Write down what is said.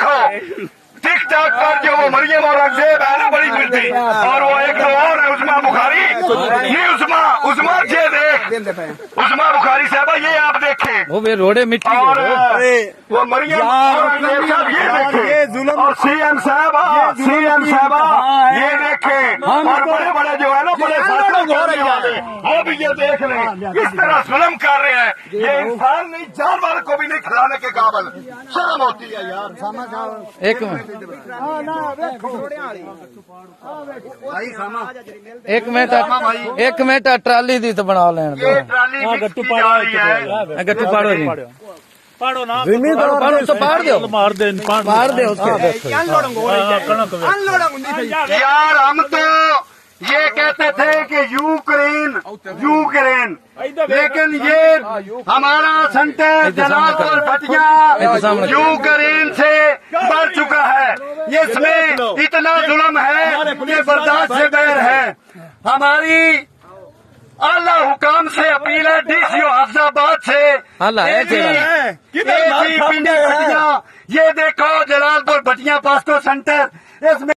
देखो टिकटॉक पर जो वो मरियम और अफजेब है ना बड़ी मिलती, और वो एक तो और है उस्मा बुखारी, ये उस्मा ये देख उस्मा बुखारी साहबा, ये आप देखें वो वे रोडे मिट्टी और के वो मरियम और अफजेब साहब ये देखें, और सीएम साहबा ये देखें, और बड़े बड़े जो है ना बड़े फैसले करने वाले वो भी ये देख लें, इस तरह जुल्म कर रहे हैं। ये इंसान नहीं, जानवर को भी नहीं खिलाने के काबिल। शर्म होती है यार। एक मिनट एक मिनट ट्राली दी तो बना लें ये ट्राली गट्टू जा रही है। गट्टू पाड़ो जी पाड़ो ना पाड़ो तो पाड़ दो मार दे यार हम तो ये कहते थे कि यूक्रेन, लेकिन ये हमारा सेंटर जलालपुर भटिया यूक्रेन से बढ़ चुका है। इसमें इतना जुल्म है, ये बर्दाश्त से बाहर है। हमारी आला हुकाम से अपील है, डीसीओ हफ्जाबाद से, ये देखो जलालपुर भटिया पास्को सेंटर, इसमें